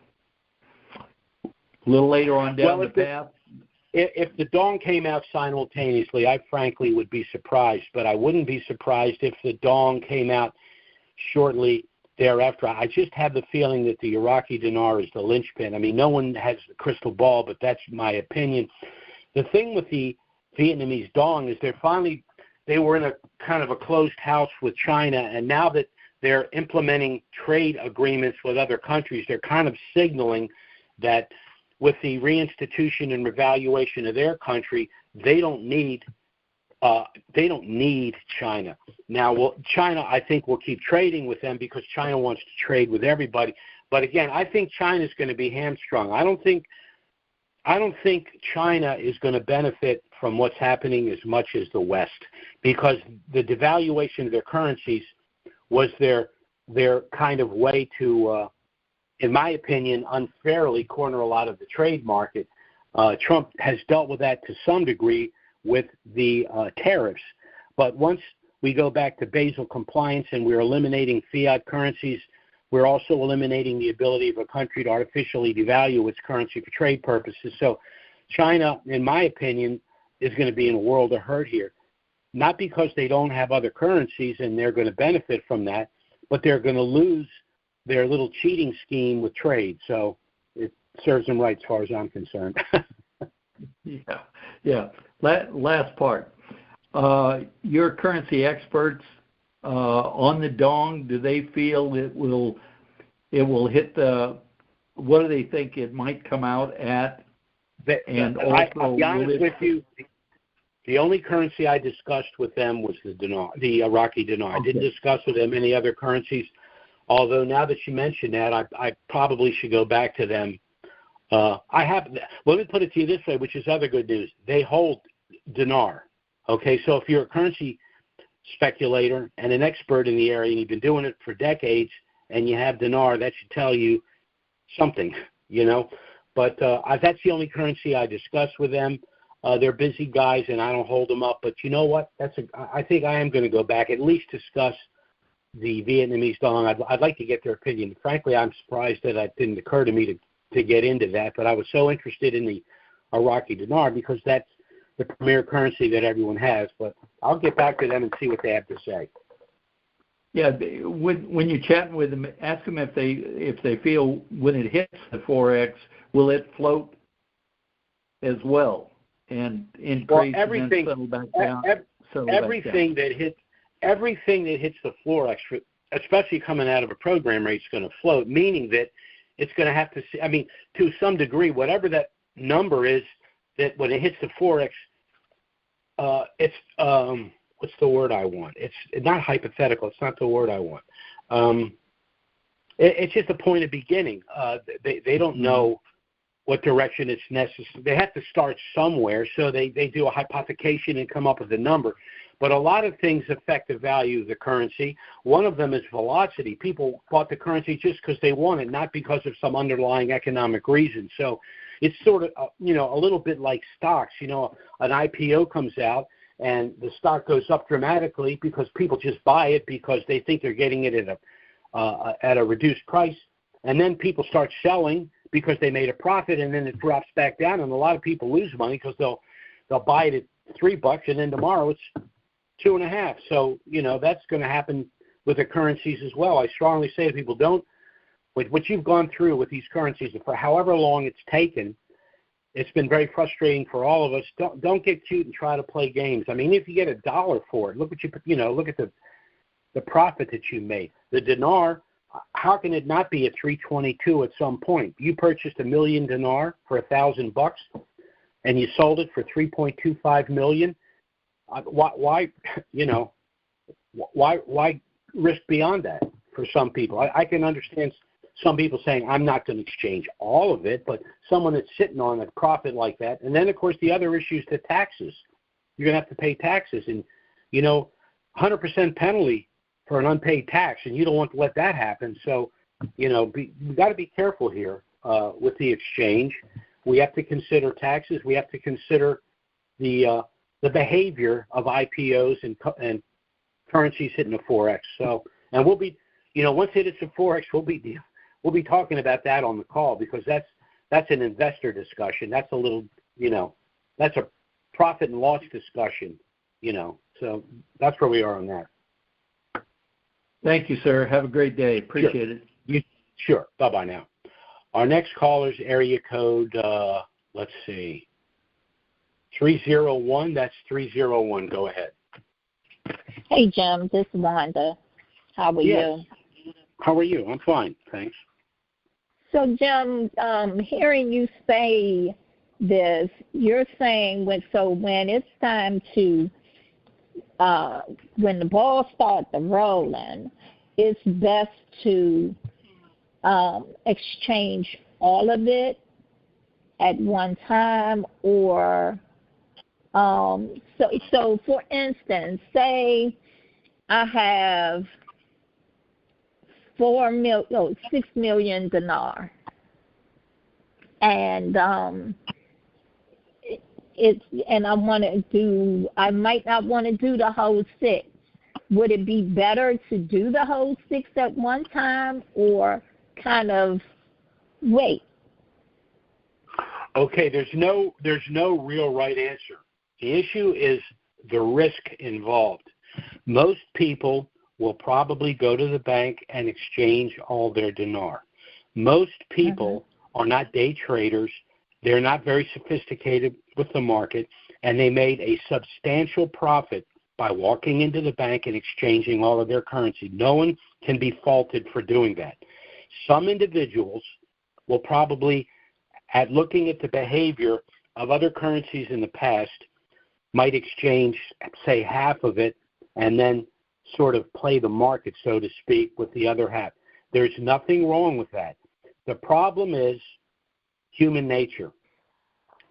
a little later on down the path? If the dong came out simultaneously, I frankly would be surprised, but I wouldn't be surprised if the dong came out shortly thereafter. I just have the feeling that the Iraqi dinar is the linchpin. I mean, no one has the crystal ball, but that's my opinion. The thing with the Vietnamese dong is they were in a kind of a closed house with China, and now that they're implementing trade agreements with other countries, they're kind of signaling that with the reinstitution and revaluation of their country, they don't need China. Now, China, I think, will keep trading with them because China wants to trade with everybody. But again, I think China's going to be hamstrung. I I don't think China is going to benefit from what's happening as much as the West, because the devaluation of their currencies was their kind of way to, in my opinion, unfairly corner a lot of the trade market. Trump has dealt with that to some degree with the tariffs. But once we go back to Basel compliance and we're eliminating fiat currencies, we're also eliminating the ability of a country to artificially devalue its currency for trade purposes. So China, in my opinion, is going to be in a world of hurt here. Not because they don't have other currencies and they're going to benefit from that, but they're going to lose their little cheating scheme with trade. So it serves them right as far as I'm concerned. Yeah. Last part. Your currency experts on the dong, do they feel it will hit the? What do they think it might come out at? I'll be honest with you. The only currency I discussed with them was the dinar, the Iraqi dinar. Okay. I didn't discuss with them any other currencies. Although now that you mention that, I probably should go back to them. Let me put it to you this way, which is other good news. They hold dinar. Okay, so if you're a currency speculator and an expert in the area and you've been doing it for decades and you have dinar, that should tell you something, you know. But that's the only currency I discuss with them. They're busy guys and I don't hold them up. But you know what? I think I am going to go back, at least discuss the Vietnamese dong. I'd like to get their opinion. Frankly, I'm surprised that it didn't occur to me to get into that. But I was so interested in the Iraqi dinar because that's the premier currency that everyone has. But I'll get back to them and see what they have to say. Yeah, when you're chatting with them, ask them if they feel when it hits the 4X, will it float as well and increase and then settle back down? Everything that hits the 4X, especially coming out of a program rate, is going to float, meaning that it's going to have to, to some degree, whatever that number is, that when it hits the 4X, it's, what's the word I want? It's not hypothetical. It's not the word I want. It's just a point of beginning. They don't know what direction it's necessary. They have to start somewhere, so they do a hypothecation and come up with a number. But a lot of things affect the value of the currency. One of them is velocity. People bought the currency just because they want it, not because of some underlying economic reason. So it's sort of, a little bit like stocks. An IPO comes out, and the stock goes up dramatically because people just buy it because they think they're getting it at a reduced price. And then people start selling because they made a profit, and then it drops back down. And a lot of people lose money because they'll buy it at $3, and then tomorrow it's $2.50. So, that's going to happen with the currencies as well. I strongly say to people, don't, with what you've gone through with these currencies, and for however long it's taken, it's been very frustrating for all of us. Don't get cute and try to play games. If you get $1 for it, look at look at the profit that you made. The dinar, how can it not be at 322 at some point? You purchased 1 million dinar for $1,000, and you sold it for 3.25 million. Why risk beyond that for some people? I can understand some people saying, I'm not going to exchange all of it, but someone that's sitting on a profit like that. And then, of course, the other issue is the taxes. You're going to have to pay taxes. And, 100% penalty for an unpaid tax, and you don't want to let that happen. So, we've got to be careful here with the exchange. We have to consider taxes. We have to consider the behavior of IPOs and currencies hitting the 4X. So, and we'll be, once it hits the 4X, we'll be talking about that on the call, because that's an investor discussion. That's a little, that's a profit and loss discussion, So that's where we are on that. Thank you, sir. Have a great day. Appreciate it. Sure. Bye-bye now. Our next caller's area code, let's see, 301. That's 301. Go ahead. Hey, Jim. This is Wanda. How are you? How are you? I'm fine. Thanks. So, Jim, hearing you say this, you're saying when it's time to, when the ball starts rolling, it's best to exchange all of it at one time, or so for instance, say I have 6 million dinar, and I might not want to do the whole 6. Would it be better to do the whole 6 at one time, or kind of wait? Okay, there's no real right answer. The issue is the risk involved. Most people will probably go to the bank and exchange all their dinar. Most people are not day traders. They're not very sophisticated with the market, and they made a substantial profit by walking into the bank and exchanging all of their currency. No one can be faulted for doing that. Some individuals will probably, at looking at the behavior of other currencies in the past, might exchange, say, half of it and then sort of play the market, so to speak, with the other half. There's nothing wrong with that. The problem is human nature.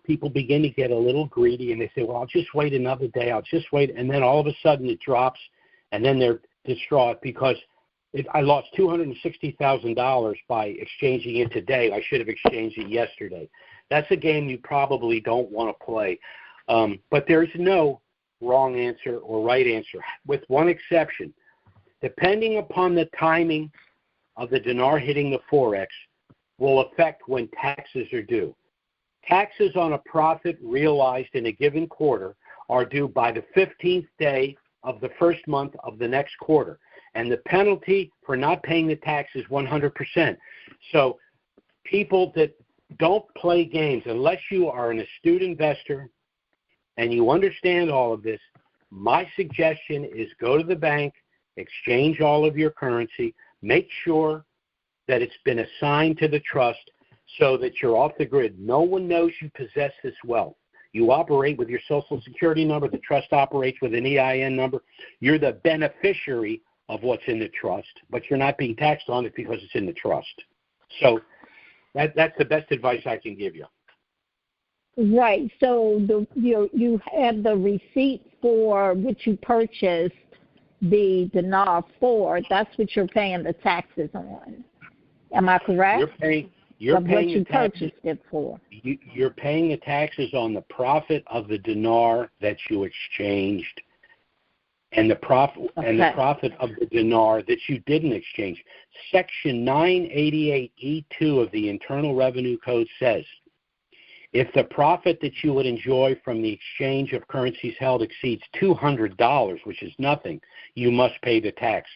People begin to get a little greedy, and they say, well, I'll just wait another day. I'll just wait. And then all of a sudden it drops, and then they're distraught because I lost $260,000 by exchanging it today. I should have exchanged it yesterday. That's a game you probably don't want to play. But there's no wrong answer or right answer, with one exception. Depending upon the timing of the dinar hitting the Forex will affect when taxes are due. Taxes on a profit realized in a given quarter are due by the 15th day of the first month of the next quarter. And the penalty for not paying the tax is 100%. So people that don't play games, unless you are an astute investor and you understand all of this, my suggestion is go to the bank, exchange all of your currency, make sure that it's been assigned to the trust so that you're off the grid. No one knows you possess this wealth. You operate with your Social Security number. The trust operates with an EIN number. You're the beneficiary of what's in the trust, but you're not being taxed on it because it's in the trust. So that's the best advice I can give you. Right. So you have the receipt for which you purchased the dinar for. That's what you're paying the taxes on. Am I correct? You're paying what you purchased it for. You're paying the taxes on the profit of the dinar that you exchanged, and the profit of the dinar that you didn't exchange. Section 988E2 of the Internal Revenue Code says, if the profit that you would enjoy from the exchange of currencies held exceeds $200, which is nothing, you must pay the tax.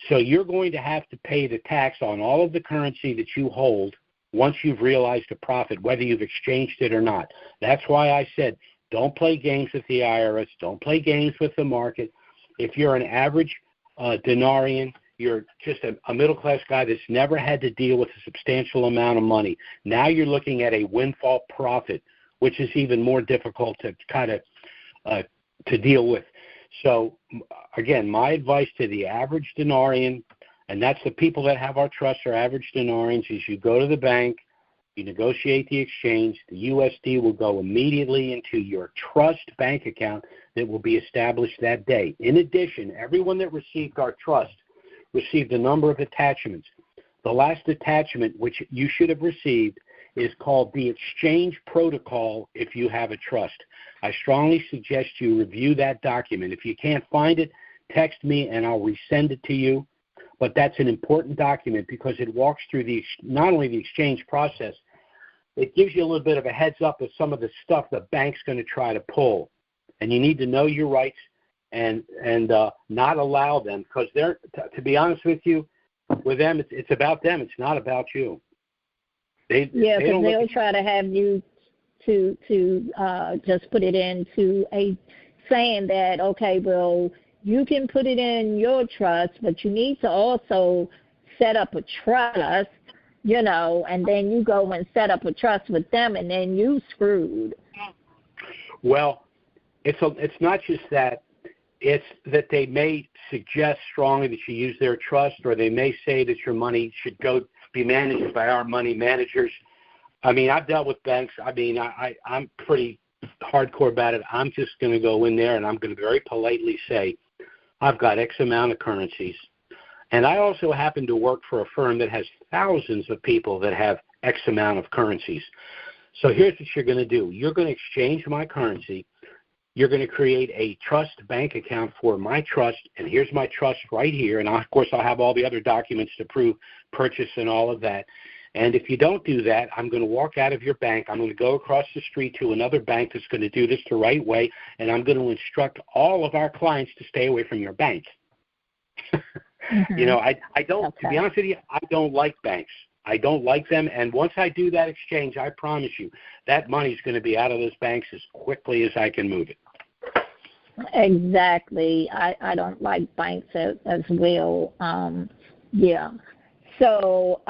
So you're going to have to pay the tax on all of the currency that you hold once you've realized a profit, whether you've exchanged it or not. That's why I said don't play games with the IRS. Don't play games with the market. If you're an average dinarian, you're just a middle-class guy that's never had to deal with a substantial amount of money. Now you're looking at a windfall profit, which is even more difficult to kind of to deal with. So, again, my advice to the average dinarian, and that's the people that have our trusts are average dinarians, is you go to the bank, you negotiate the exchange, the USD will go immediately into your trust bank account that will be established that day. In addition, everyone that received our trust received a number of attachments. The last attachment, which you should have received, is called the exchange protocol if you have a trust. I strongly suggest you review that document. If you can't find it, text me and I'll resend it to you. But that's an important document because it walks through not only the exchange process, it gives you a little bit of a heads up of some of the stuff the bank's going to try to pull. And you need to know your rights and not allow them, because they're, to be honest with you, with them, it's about them. It's not about you. Because they'll try to have you to just put it into a saying that, okay, well, you can put it in your trust, but you need to also set up a trust, and then you go and set up a trust with them, and then you screwed. Well, it's not just that. It's that they may suggest strongly that you use their trust, or they may say that your money should be managed by our money managers. I mean, I've dealt with banks. I mean, I'm pretty hardcore about it. I'm just going to go in there and I'm going to very politely say, I've got X amount of currencies. And I also happen to work for a firm that has thousands of people that have X amount of currencies. So here's what you're going to do. You're going to exchange my currency. You're going to create a trust bank account for my trust, and here's my trust right here. And, of course, I'll have all the other documents to prove purchase and all of that. And if you don't do that, I'm going to walk out of your bank. I'm going to go across the street to another bank that's going to do this the right way, and I'm going to instruct all of our clients to stay away from your bank. You know, I don't, to be honest with you, I don't like banks. I don't like them, and once I do that exchange, I promise you, that money's going to be out of those banks as quickly as I can move it. Exactly. I don't like banks as well. Yeah. So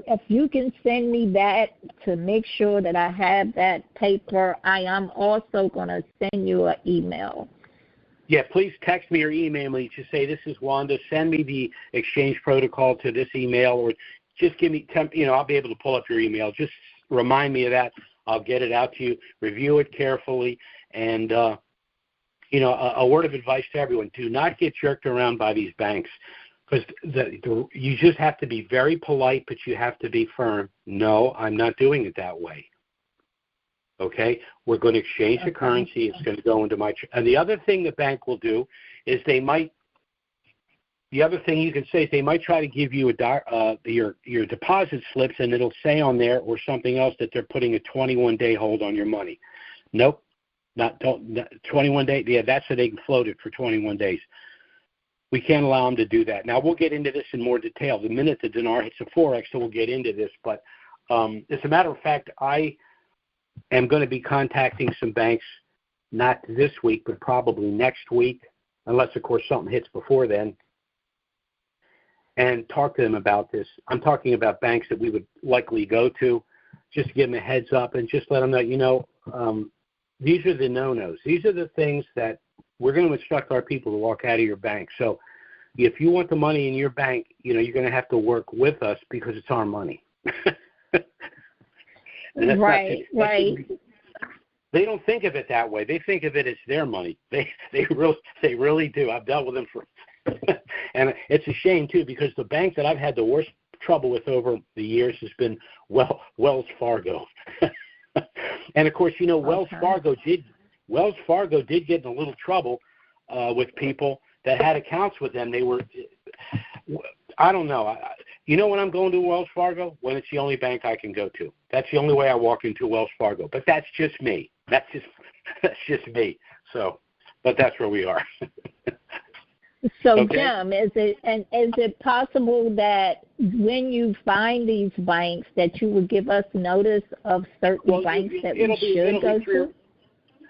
if you can send me that to make sure that I have that paper, I am also going to send you an email. Yeah, please text me or email me to say, this is Wanda. Send me the exchange protocol to this email, or just give me, I'll be able to pull up your email. Just remind me of that. I'll get it out to you. Review it carefully. And, a word of advice to everyone. Do not get jerked around by these banks, because you just have to be very polite, but you have to be firm. No, I'm not doing it that way. Okay? We're going to exchange the currency. It's going to go into my – and the other thing the bank will do is they might – the other thing you can say is they might try to give you your deposit slips, and it'll say on there or something else that they're putting a 21-day hold on your money. Nope. 21 days. Yeah, that's so they can float it for 21 days. We can't allow them to do that. Now, we'll get into this in more detail the minute the dinar hits a Forex, so we'll get into this. But as a matter of fact, I am going to be contacting some banks, not this week, but probably next week, unless, of course, something hits before then, and talk to them about this. I'm talking about banks that we would likely go to, just to give them a heads up and just let them know, these are the no-nos. These are the things that we're going to instruct our people to walk out of your bank. So if you want the money in your bank, you're going to have to work with us because it's our money. Right. They don't think of it that way. They think of it as their money. They really do. I've dealt with them and it's a shame too, because the bank that I've had the worst trouble with over the years has been Wells Fargo. And of course, Wells Fargo did get in a little trouble with people that had accounts with them. They were, I don't know. When I'm going to Wells Fargo? When it's the only bank I can go to. That's the only way I walk into Wells Fargo. But that's just me. That's just me. So, but that's where we are. So, okay. Jim, is it possible that when you find these banks that you will give us notice of certain banks that we should go to?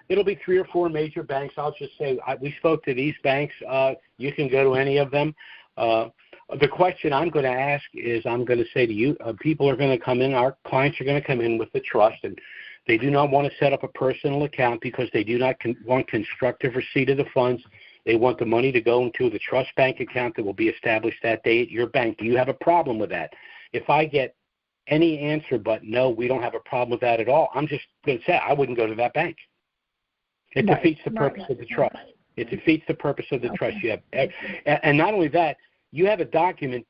It'll be 3 or 4 major banks. I'll just say we spoke to these banks. You can go to any of them. The question I'm going to ask is, I'm going to say to you, people are going to come in, our clients are going to come in with the trust, and they do not want to set up a personal account because they do not want constructive receipt of the funds. They want the money to go into the trust bank account that will be established that day at your bank. Do you have a problem with that? If I get any answer but no, we don't have a problem with that at all, I'm just going to say I wouldn't go to that bank. It defeats the purpose of the trust. It defeats the purpose of the trust. You have, and not only that, you have a document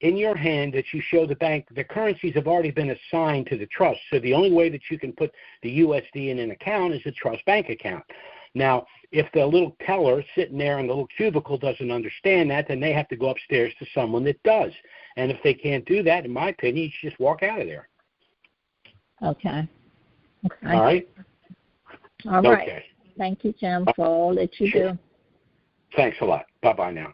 in your hand that you show the bank the currencies have already been assigned to the trust. So the only way that you can put the USD in an account is a trust bank account. Now, if the little teller sitting there in the little cubicle doesn't understand that, then they have to go upstairs to someone that does. And if they can't do that, in my opinion, you should just walk out of there. Okay. All right? All right. Okay. Thank you, Jim, for all that you do. Thanks a lot. Bye-bye now.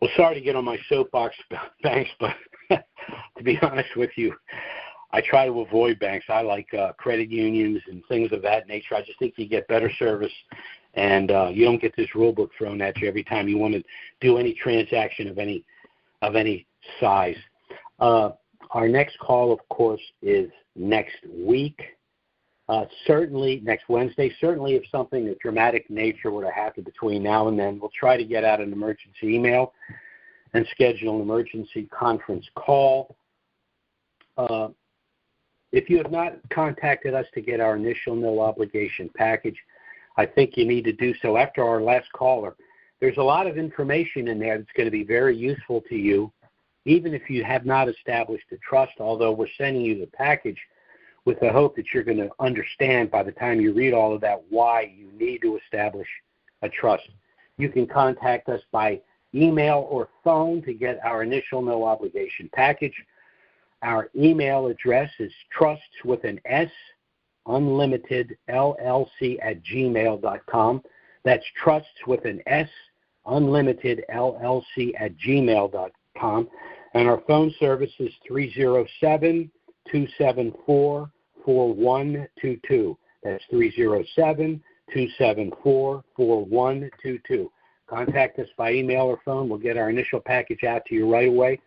Well, sorry to get on my soapbox about banks, but to be honest with you, I try to avoid banks. I like credit unions and things of that nature. I just think you get better service, and you don't get this rule book thrown at you every time you want to do any transaction of any size. Our next call, of course, is next week. Certainly next Wednesday. Certainly, if something of dramatic nature were to happen between now and then, we'll try to get out an emergency email and schedule an emergency conference call. If you have not contacted us to get our initial no obligation package, I think you need to do so after our last caller. There's a lot of information in there that's going to be very useful to you, even if you have not established a trust, although we're sending you the package with the hope that you're going to understand by the time you read all of that why you need to establish a trust. You can contact us by email or phone to get our initial no obligation package. Our email address is trusts with an S, unlimited LLC at gmail.com. That's trusts with an S, unlimited LLC at gmail.com. And our phone service is 307-274-4122. That's 307-274-4122. Contact us by email or phone. We'll get our initial package out to you right away.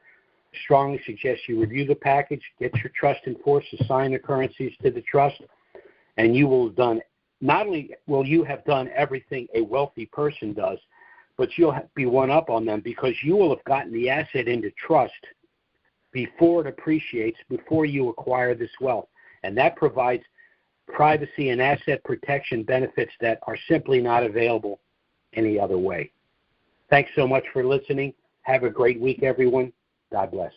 Strongly suggest you review the package, get your trust enforced, assign the currencies to the trust, and you will have done, not only will you have done everything a wealthy person does, but you'll be one up on them because you will have gotten the asset into trust before it appreciates, before you acquire this wealth. And that provides privacy and asset protection benefits that are simply not available any other way. Thanks so much for listening. Have a great week, everyone. God bless.